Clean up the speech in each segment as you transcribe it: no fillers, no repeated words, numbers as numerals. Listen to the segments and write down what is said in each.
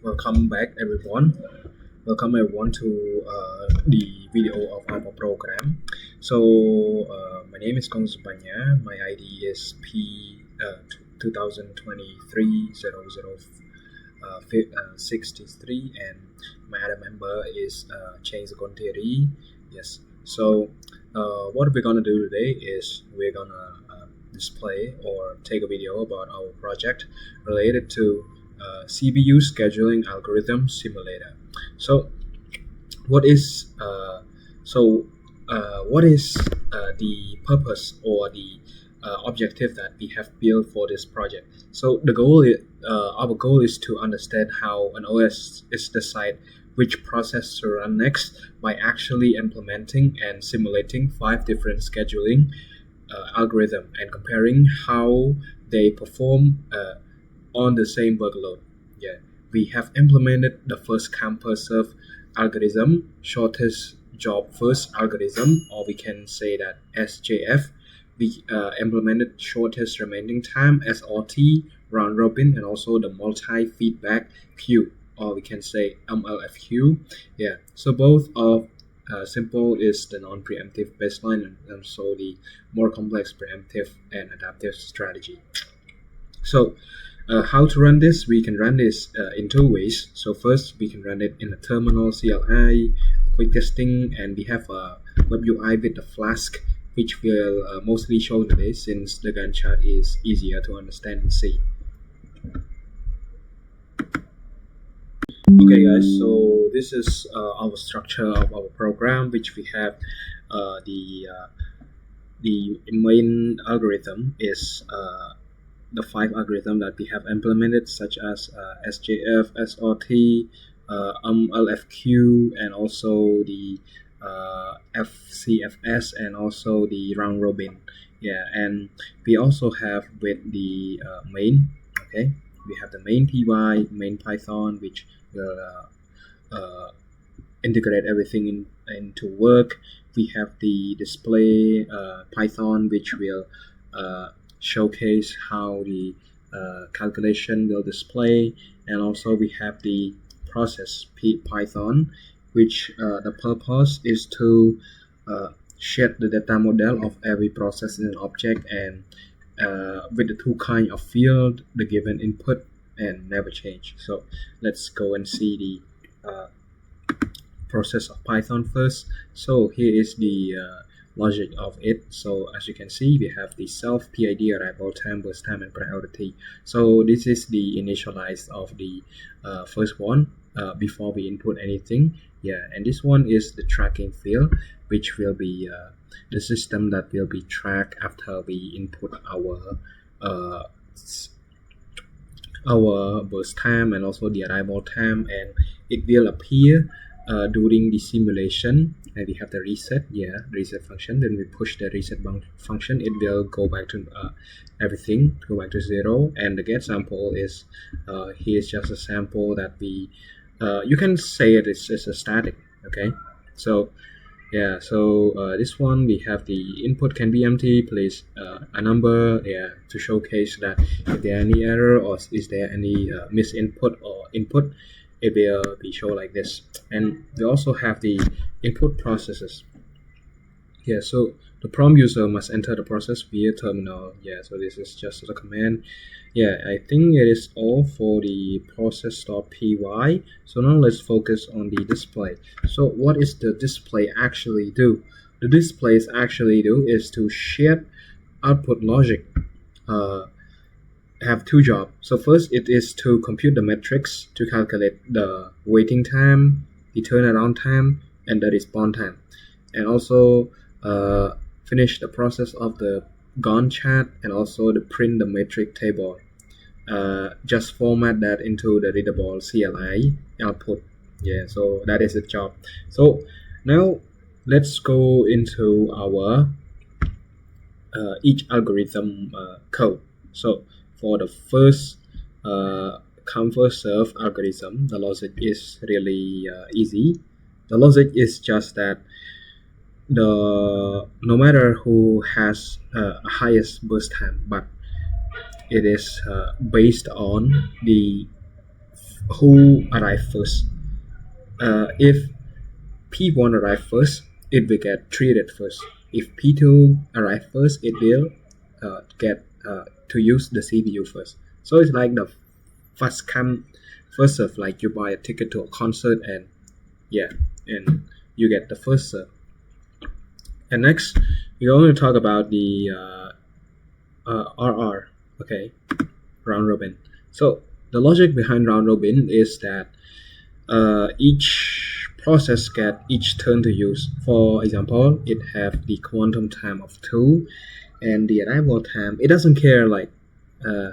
Welcome back, everyone. Welcome everyone to the video of our program. My name is Kong Supanya. My ID is P 2023 63, and my other member is Cheng Sakonteri. Yes. What we're gonna do today is we're gonna display or take a video about our project related to CPU scheduling algorithm simulator. So, what is uh, what is the purpose or the objective that we have built for this project? So our goal is to understand how an OS is decide which process to run next by actually implementing and simulating 5 different scheduling algorithm and comparing how they perform on the same workload. Yeah, we have implemented the first come first serve algorithm, shortest job first algorithm, or we can say that SJF. We implemented shortest remaining time SRT, round robin, and also the multi feedback queue, or we can say MLFQ. Yeah, so both of simple is the non-preemptive baseline, and also the more complex preemptive and adaptive strategy. So, how to run this? We can run this in 2 ways. So first, we can run it in a terminal CLI, quick testing, and we have a web UI with the Flask, which will mostly show today since the Gantt chart is easier to understand and see. Okay, guys. So this is our structure of our program, which we have the main algorithm is the 5 algorithm that we have implemented, such as SJF, SRT, LFQ, and also the FCFS, and also the round robin. Yeah, and we also have with the main. Okay, we have the main py, main Python, which will integrate everything into work. We have the display Python, which will showcase how the calculation will display, and also we have the process Python, which the purpose is to shed the data model of every process in an object, and with the 2 kind of field, the given input and never change. So let's go and see the process of Python first. So here is the logic of it. So as you can see, we have the self, PID, arrival time, burst time, and priority. So this is the initialize of the first one before we input anything. Yeah, and this one is the tracking field, which will be the system that will be tracked after we input our burst time and also the arrival time, and it will appear during the simulation. And we have the reset, reset function. Then we push the reset function, it will go back to everything, go back to 0. And the get sample is here's just a sample that we you can say it is a static. Okay, so yeah, so this one we have the input can be empty, place a number, to showcase that if there are any error or is there any misinput or input, it will be shown like this. And we also have the input processes. Yeah, so the prompt user must enter the process via terminal. Yeah, so this is just the command. Yeah, I think it is all for the process.py. So now let's focus on the display. So what is the display actually do? The displays actually do is to share output logic. Have 2 jobs. So first, it is to compute the metrics to calculate the waiting time, the turnaround time, and the response time, and also finish the process of the Gantt chart, and also the print the metric table. Just format that into the readable CLI output. Yeah, so that is the job. So now let's go into our each algorithm code. So for the first come first serve algorithm, the logic is really easy. The logic is just that no matter who has highest burst time, but it is based on the who arrive first. If P1 arrive first, it will get treated first. If P2 arrive first, it will get to use the CPU first. So it's like the first come first serve, like you buy a ticket to a concert, and yeah, and you get the first serve. And next, we're going to talk about the RR, okay, round robin. So the logic behind round robin is that each process get each turn to use. For example, it have the quantum time of 2 and the arrival time. It doesn't care like uh,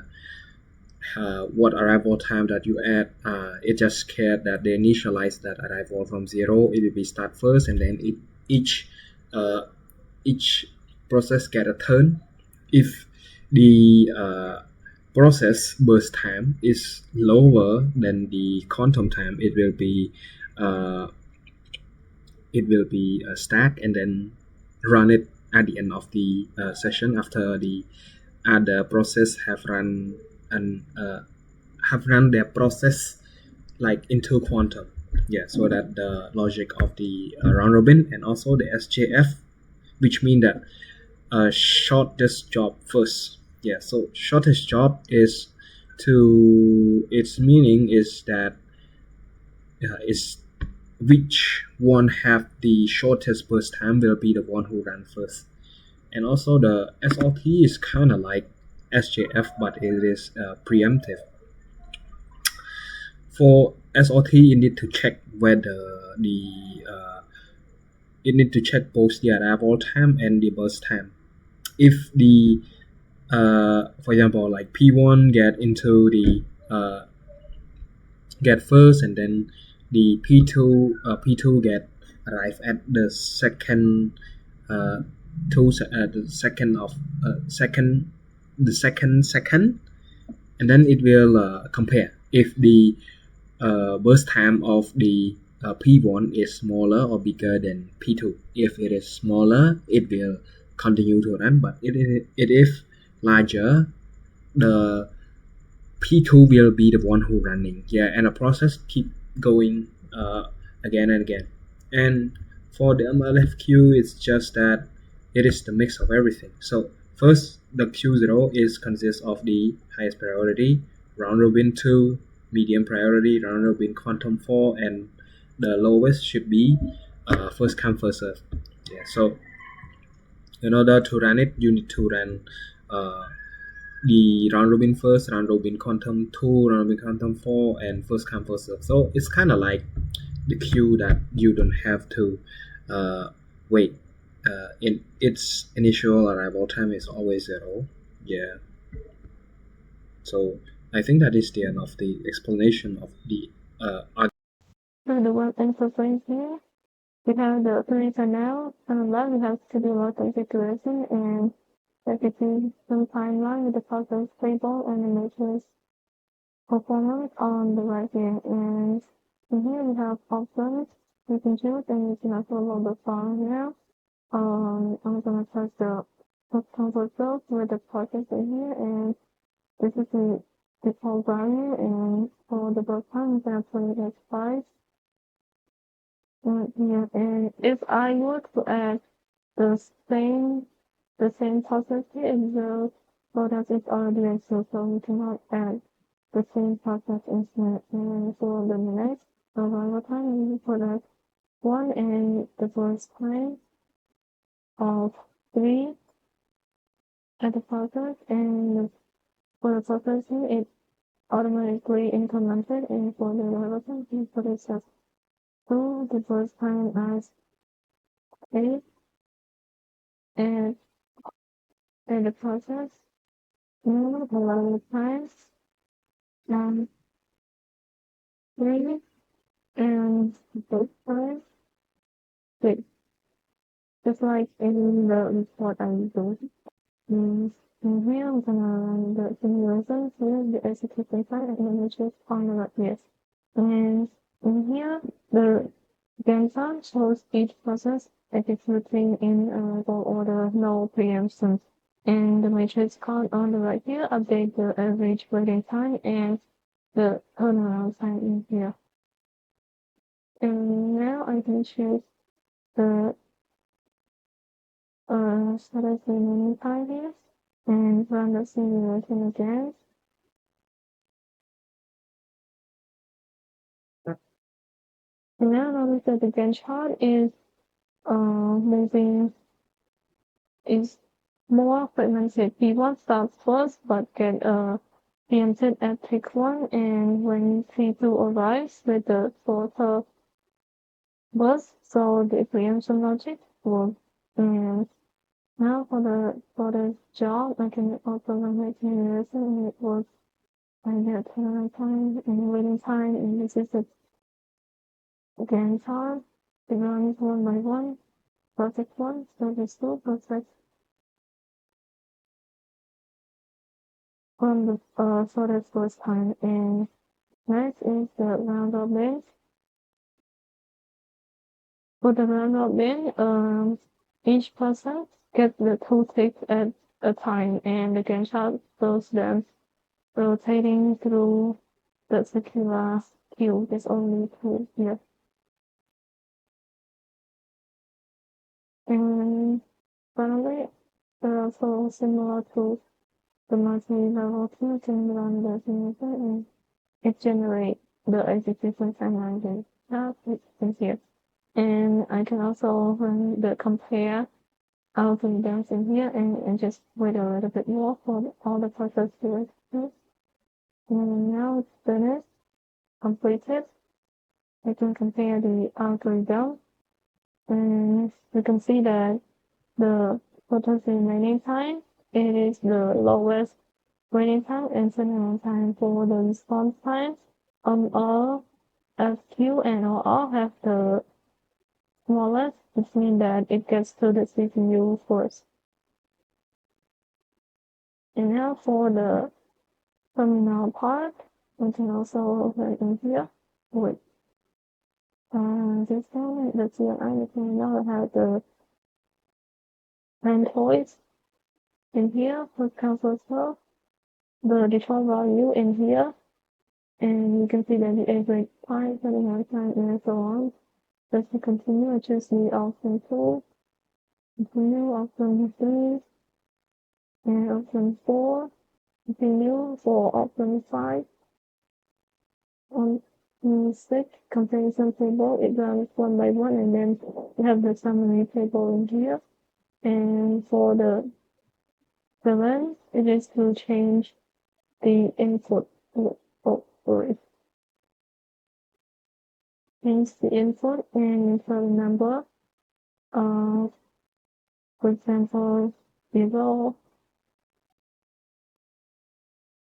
what arrival time that you add. It just cared that they initialize that arrival from 0. It will be start first, and then each uh, each process get a turn. If the process burst time is lower than the quantum time, it will be uh, stacked and then run it at the end of the session after the other process have run their process like into quantum. Yeah, so that the logic of the round robin, and also the SJF, which mean that shortest job first. Yeah, so shortest job is to its meaning is that is which one have the shortest burst time will be the one who ran first. And also the SLT is kind of like SJF, but it is preemptive. For SLT, you need to check whether the you need to check both the arrival time and the burst time. If the for example, like P1 get into the get first, and then the P2 get arrive at the second the second of second the second, and then it will compare if the burst time of the P1 is smaller or bigger than P2. If it is smaller, it will continue to run, but it is larger, the P2 will be the one who running. Yeah, and the process keep going again and again. And for the MLF queue, it's just that it is the mix of everything. So first, the Q0 is consists of the highest priority, round robin 2, medium priority, round robin quantum 4, and the lowest should be first come first serve. Yeah, so in order to run it, you need to run the round robin first, round robin quantum 2, round robin quantum 4, and first come first serve. So it's kind of like the queue that you don't have to wait. In its initial arrival time is always 0. Yeah. So I think that is the end of the explanation of the So the one interface here, we have the operator now. On the left, we have to do more configuration and execute some timeline with the process table and the matrix performance on the right here. And in here we have options you can choose, and you can also load the file here. I'm gonna press the console field with the process in here, and this is the default value, and for the birth time, I'm gonna put it as 5. Yeah, and if I were to add the same process here, it will product is already exists, so we cannot add the same process instead. And for the next arrival time, we put as 1, and the first time of 3 at the process, and for the process here, it automatically implemented, and for the arrival time, we put it as 2, the first time as 8, and the process a lot of times, 3, and this time 6. Just like in the report I do. And here I'm gonna run the simulation here, the execution file, and then choose on the right here. And in here, the game file shows each process executing in the order, no preemption. And the matrix code on the right here update the average waiting time, and the turnaround time in here. And now I can choose the status remaining time here and run the simulation again. And now notice that the Gantt chart is moving is more fragmented. P1 starts first but get preempted at tick 1, and when P2 arrives with the shorter burst, so the preemption logic will. And now for the job, I can also run my simulation and it works. I get turnaround time and waiting time, and this is the Gantt chart. It runs one by one, project 1, service 2, project from the for the first time. And next is the round robin. For the round robin, each person gets the 2 ticks at a time, and the Gantt chart shows them rotating through the circular queue. There's only 2 here. And finally, they're also similar to the multi-level queue can run the simulator, and it generates the execution timeline that is here. And I can also run the compare algorithms in here and just wait a little bit more for all the process to execute. And now it's finished, completed. I can compare the algorithm, and you can see that the total remaining time, it is the lowest waiting time and turnaround time for the response time. All FQ and all have the smallest, which means that it gets to the CPU first. And now for the terminal part, we can also run in here with this one, the CLI, you can now have the endpoints in here for console stuff, the default value in here, and you can see that the average time, turnaround time, and so on. Just to continue, I choose the option 2, continue, option 3, and option 4, continue for option 5. On the 6 comparison table, it runs one by one, and then you have the summary table in here. And for the 7, it is to change the input. Change the input and enter the number. For example, 0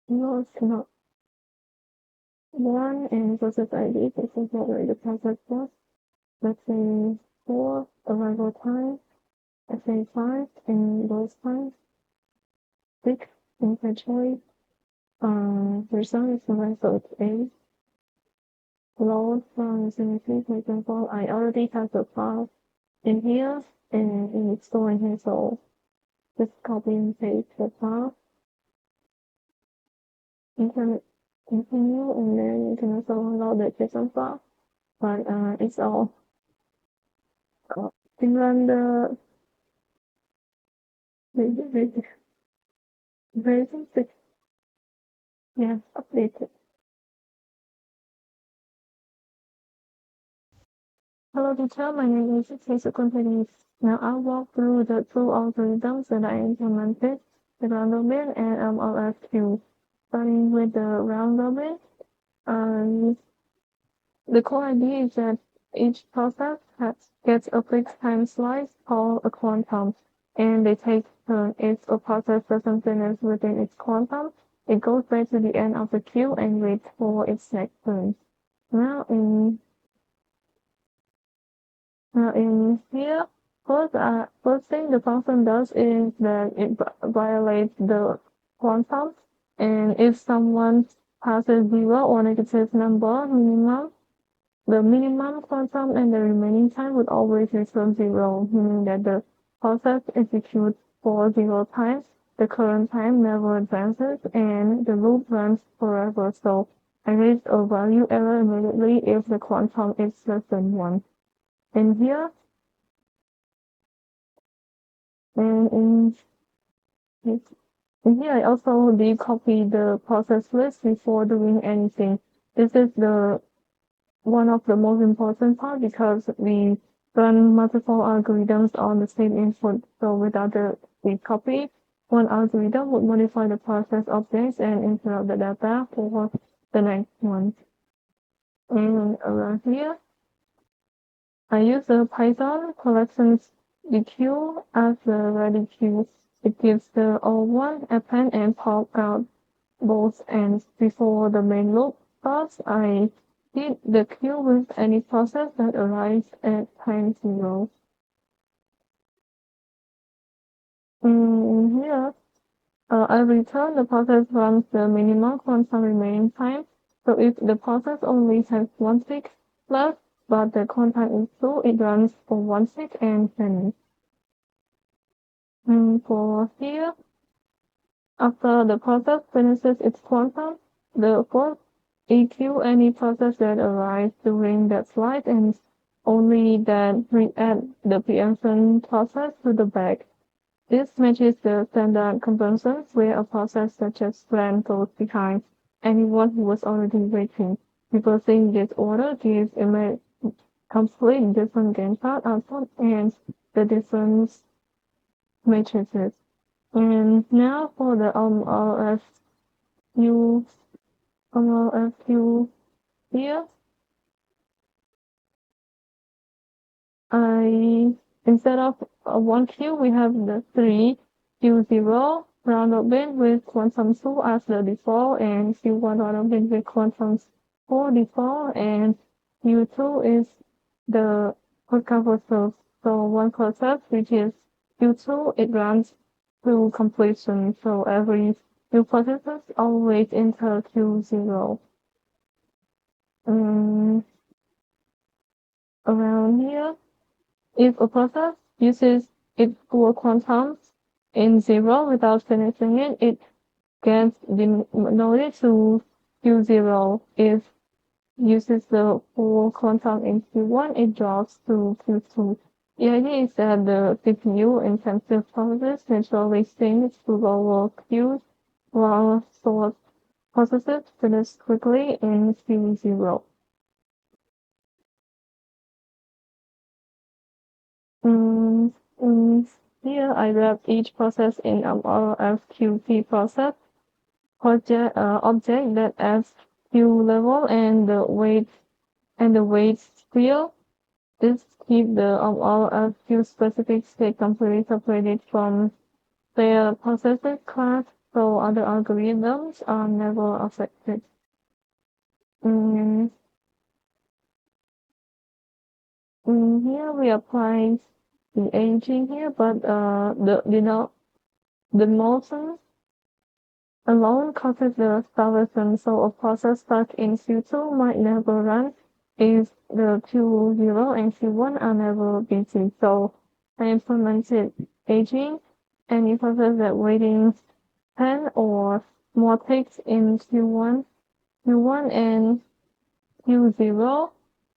is not 1, and process ID, this is what the process was. Let's say 4, arrival time, let's say 5, and those times, 6, inventory, result is the so it's 8. Load from Symmetry, for example, I already have the file in here, and it's stored in here, so just copy and paste the file. You can continue, and then you can also load the JSON file, but it's all you run the version 6. Yeah, updated. Hello teacher, my name is Casey Company. Now I'll walk through the 2 algorithms that I implemented, the round robin and MLSQ. Starting with the round robin, the core idea is that each process gets a fixed time slice called a quantum, and they take turn. If a process doesn't finish within its quantum, it goes back to the end of the queue and waits for its next turn. Now in here, first thing the function does is that it violates the quantum, and if someone passes 0 or negative number minimum, the minimum quantum and the remaining time would always return 0, meaning that the process executes for 0 times, the current time never advances, and the loop runs forever. So erase a value error immediately if the quantum is less than 1. And here, and in here I also decopy the process list before doing anything. This is the one of the most important part because we run multiple algorithms on the same input. So without the decopy, one algorithm would modify the process objects and interrupt the data for the next one. And around here, I use the Python collections dequeue as the ready queue. It gives the O1 append and pop out both ends before the main loop starts. I hit the queue with any process that arrives at time 0. Here, I return the process runs the minimum quantum remaining time. So if the process only has 1 tick left, but the quantum is 2, it runs for 1 tick and finishes. For here, after the process finishes its quantum, the first EQ any process that arrives during that slide and only then re-add the preemption process to the back. This matches the standard conventions where a process such as plan goes behind anyone who was already waiting. Reversing this order gives a complete different game path output and the different matrices. And now for the RFQ here, instead of one queue, we have the 3 Q0 round robin with quantum 2 as the default and Q1 round robin with quantum 4 default and Q2 is the hotcam process. So one process which is Q2, it runs to completion. So every new processes always enter Q0. Around here, if a process uses its full quantum in 0 without finishing it, it gets denoted to Q0. If uses the full quantum in Q1, it drops to Q2. The idea is that the CPU-intensive processes naturally sink to lower queues, while source processes finish quickly in Q0. Here I wrap each process in an RFQP process object that adds queue level and the weight scale. This keeps the RFQ specific state completely separated from their processes class, so other algorithms are never affected. Here we apply the aging here, but the motion alone causes the starvation, so a process stuck in Q2 might never run if the Q0 and Q1 are never busy. So I implemented aging. Any process that waiting 10 or more ticks in Q1 and Q0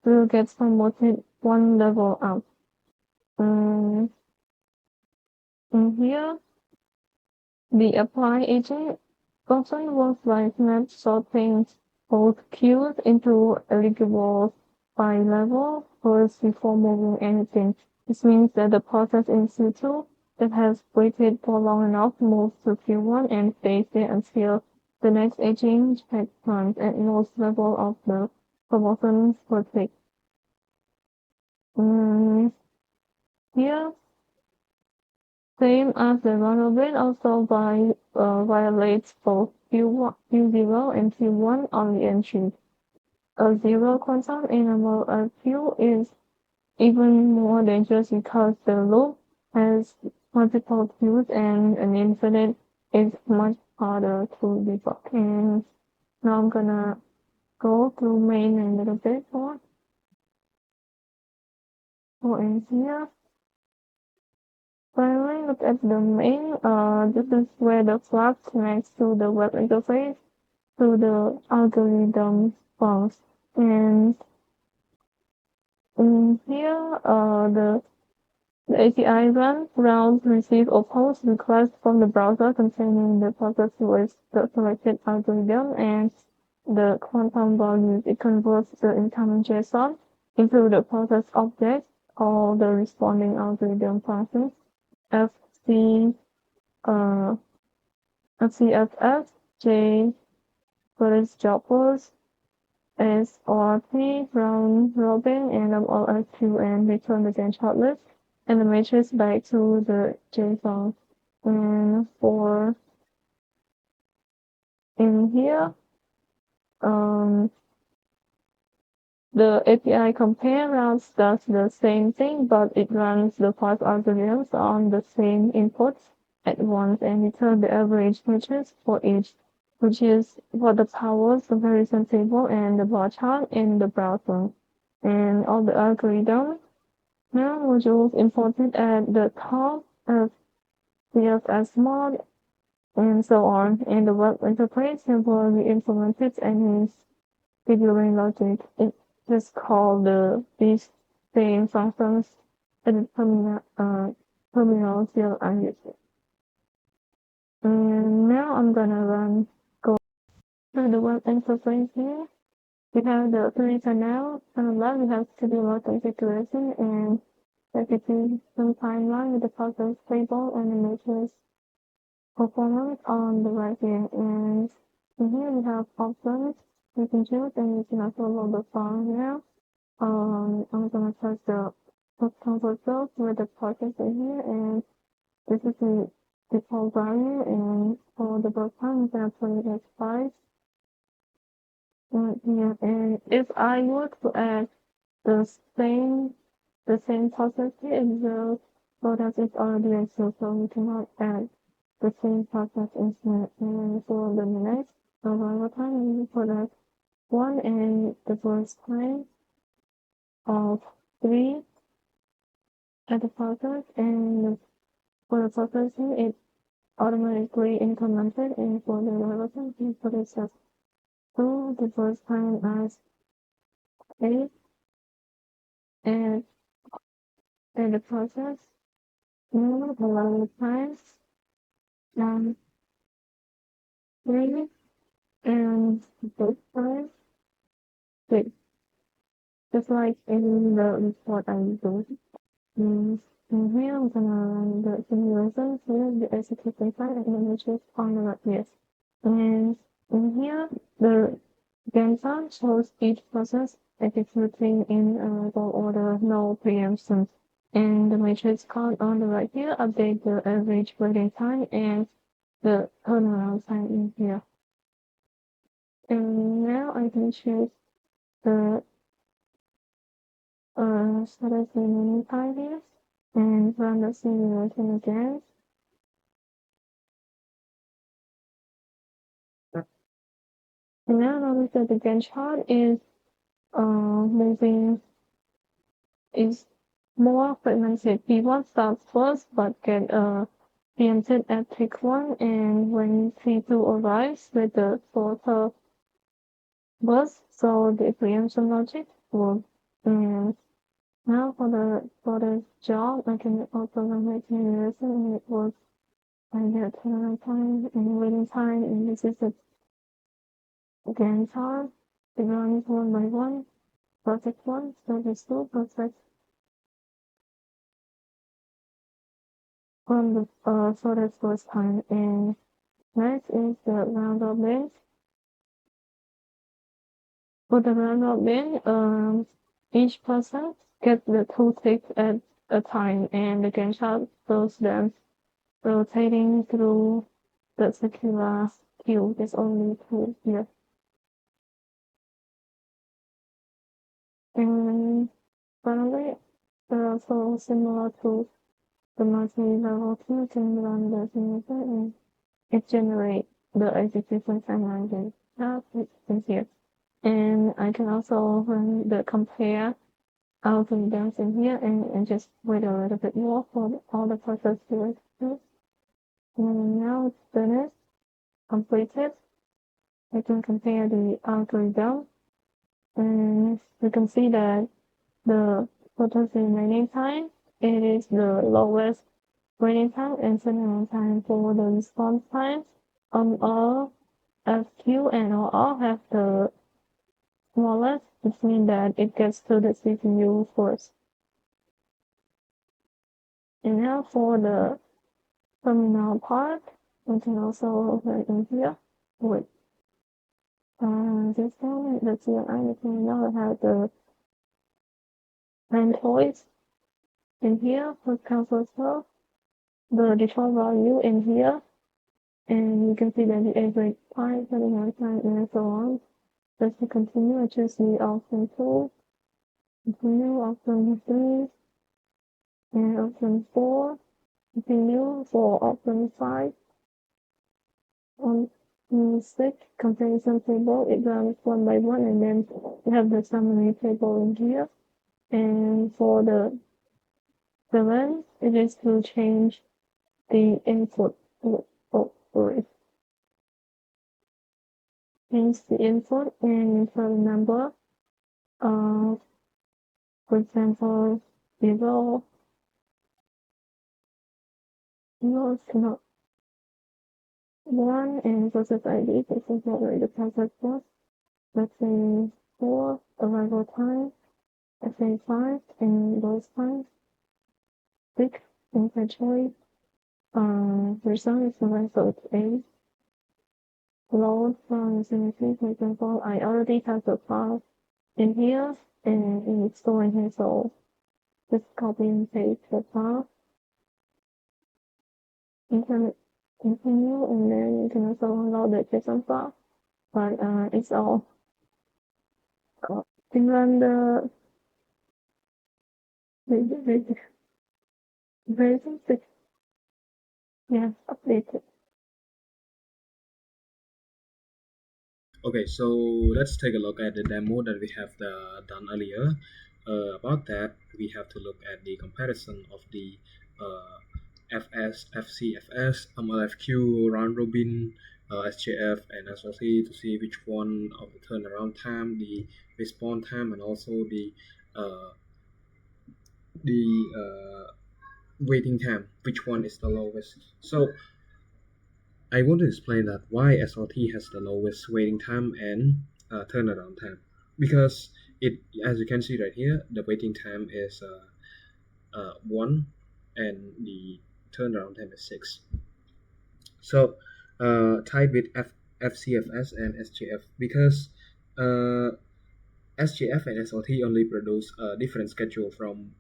will get promoted 1 level up. Here, the apply agent function works by snap sorting both queues into eligible by level first before moving anything. This means that the process in Q2 that has waited for long enough moves to Q1 and stays there until the next aging check runs at lowest level of the promotion per tick. Here, same as the round robin, also violates both Q0 and Q1 on the entry. A zero quantum in a Q is even more dangerous because the loop has multiple queues and an infinite is much harder to debug. And now I'm gonna go through main a little bit more. So in here, when we look at the main, this is where the flag connects to the web interface. to the algorithm files. And in here, the API run, route, receive, or post requests from the browser containing the process with the selected algorithm and the quantum values. It converts the incoming JSON into the process object or the responding algorithm functions. FC, uh, FCFS, J, storage jobbers, SRT, round robin, and MLSQ, and return the Gantt chart list and the matrix back to the JSON. And for in here, the API compare routes does the same thing, but it runs the parse algorithms on the same inputs at once and return the average matrix for each, which is what the powers comparison table and the bar chart in the browser. And all the algorithms now modules imported at the top of CSS mod and so on, and the web interface temporarily implemented any scheduling logic. It's just called these same functions in the terminal still unused. And now I'm gonna go through the web interface here. We have the three panels. On the left, we have scheduler configuration and execution timeline with the process table and the matrix performance on the right here. And in here we have options you can choose, and you can also load the file now. I'm gonna press the comfort zone with the process in here, and this is the default value. And for the birth time, I'm gonna put it as 5. Here, and if I were to add the same process here, in the product is already exists, so we cannot add the same process instead. And for the next arrival time, we put as 1, and the first time of 3 at the process, and for the processing, it automatically implemented, and for the arrival time, we put it as 2, the first time as 8, and the process, a lot of times, 3, and this time, 6. Just like in the report I do. And here I'm gonna run the simulation here, the execution file, and then which is on the right here. And in here, the Gantt chart shows each process executing in a level order, no preemption. And the matrix code on the right here update the average waiting time and the turnaround time in here. And now I can choose the status remaining time here and run the simulation again. And now notice that the Gantt chart is moving is more fragmented. P1 starts first but get preempted at tick 1, and when P2 arrives with the sorter bus, so the preemption logic will. And now for the job, I can also run my simulation, and it works. I get turnaround time and waiting time, and this is the Gantt chart. It runs 1 by 1, project 1, service 2, project from the for the first time. And next is the round robin. For the round robin, each person gets the 2 ticks at a time, and the Gantt chart shows them rotating through the circular queue. There's only 2 here. And finally, they're also similar to the multi-level queue, can run the simulator, and it generates the execution timeline again. Now it's here. And I can also run the compare algorithms in here, and just wait a little bit more for all the process to execute. And now it's finished, completed. we can compare the algorithm, and we can see that the total remaining time, it is the lowest waiting time and turnaround time for the response time. All FQ and all have the smallest, which means that it gets to the CPU first. And now for the terminal part, we can also write in here with this one, the CLI, we can now have the endpoints in here for console stuff, the default value in here, and you can see that the average time, turnaround time, and so on. Just to continue, I choose the option 2, continue, option 3, and option 4, continue for option 5. On the 6 comparison table, it runs one by one, and then we have the summary table in here. And for the 7, it is to change the input. Change the input and enter the number. For example, 0 is not 1, and process ID, this is already the process was. Let's say 4, arrival time, let's say 5, and those times, 6, inventory, result is the so it's 8. Load from Infinity, for example, I already have the file in here, and it's stored here, so just copy and paste the file. You can continue, and then you can also load the JSON file, but it's all in run the version 6. Yeah, updated. Okay, so let's take a look at the demo that we have done earlier. About that, we have to look at the comparison of the FS, FCFS, MLFQ, round robin, SJF, and SOC to see which one of the turnaround time, the response time, and also the waiting time, which one is the lowest. So I want to explain that why SRT has the lowest waiting time and turnaround time, because it, as you can see right here, the waiting time is 1 and the turnaround time is 6. So tied with FCFS and SJF, because SJF and SRT only produce a different schedule from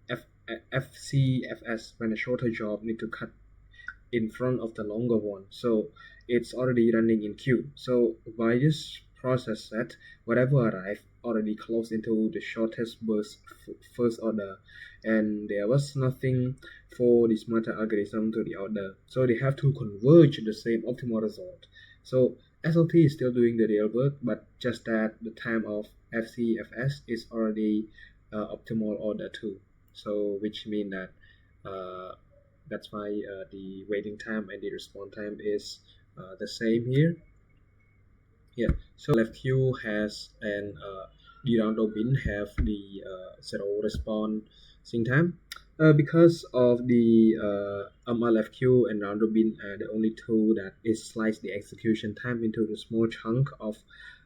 FCFS when a shorter job need to cut in front of the longer one, so it's already running in queue. So by this process set, whatever arrive already closed into the shortest burst first order, and there was nothing for the smarter algorithm to the order, so they have to converge the same optimal result. So SLT is still doing the real work, but just that the time of FCFS is already optimal order too, so which mean that that's why the waiting time and the response time is the same here. Yeah, so LFQ has and the round robin have the zero responding time. Because of the MLFQ and round robin are the only two that is slice the execution time into the small chunk of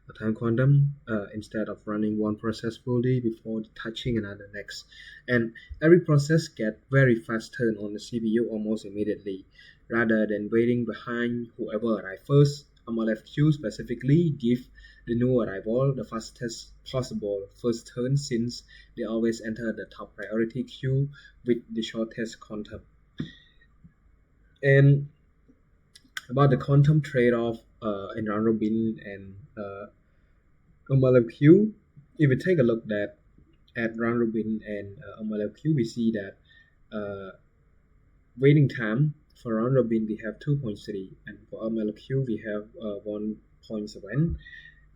a time quantum instead of running one process fully before touching another next, and every process get very fast turn on the CPU almost immediately rather than waiting behind whoever arrive first. MLFQ specifically give the new arrival the fastest possible first turn, since they always enter the top priority queue with the shortest quantum. And about the quantum trade-off in round robin and MLFQ, if we take a look at round robin and MLFQ, we see that waiting time for round robin we have 2.3, and for MLFQ we have 1.7,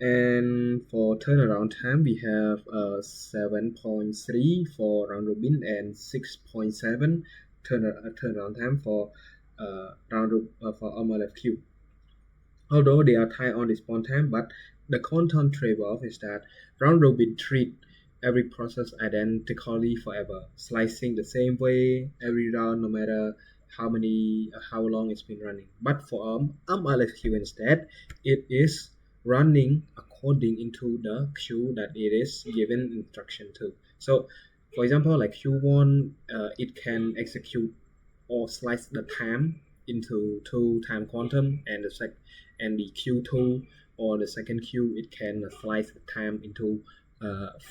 and for turnaround time we have 7.3 for round robin and 6.7 turnaround time for for MLFQ. although they are tied on response time, but the quantum trade-off is that round robin treat every process identically forever, slicing the same way every round, no matter how long it's been running. But for LSQ instead, it is running according into the queue that it is given instruction to. So, for example, like Q1, it can execute or slice the time into two time quantum, and the Q2 or the second Q, it can slice the time into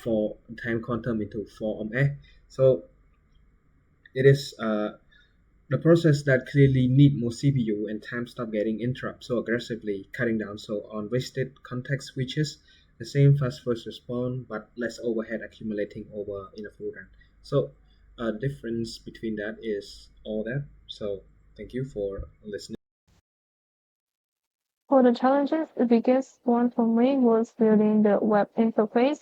four time quantum into 4 So it is the process that clearly need more CPU and time stop getting interrupt so aggressively, cutting down so on wasted context switches, the same fast first response but less overhead accumulating over in a full run. So difference between that is all that. So thank you for listening. For the challenges, the biggest one for me was building the web interface,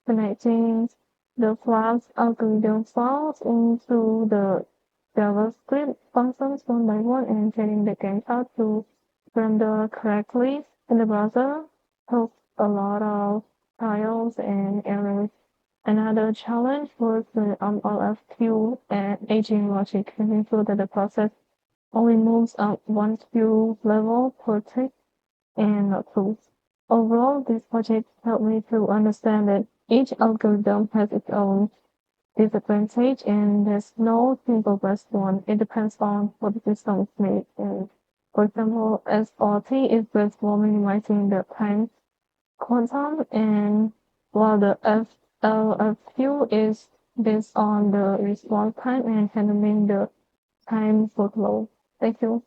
connecting the Flask algorithm files into the JavaScript functions one by one and getting the game out to render correctly in the browser took a lot of trials and errors. Another challenge was the LFQ and aging logic, making sure that the process only moves up one queue level per tick and tools. Overall, this project helped me to understand that each algorithm has its own disadvantage and there's no single best one. It depends on what the system is made. And for example, SRT is best for minimizing the time quantum, and while the FLFQ is based on the response time and handling the time workload. Thank you.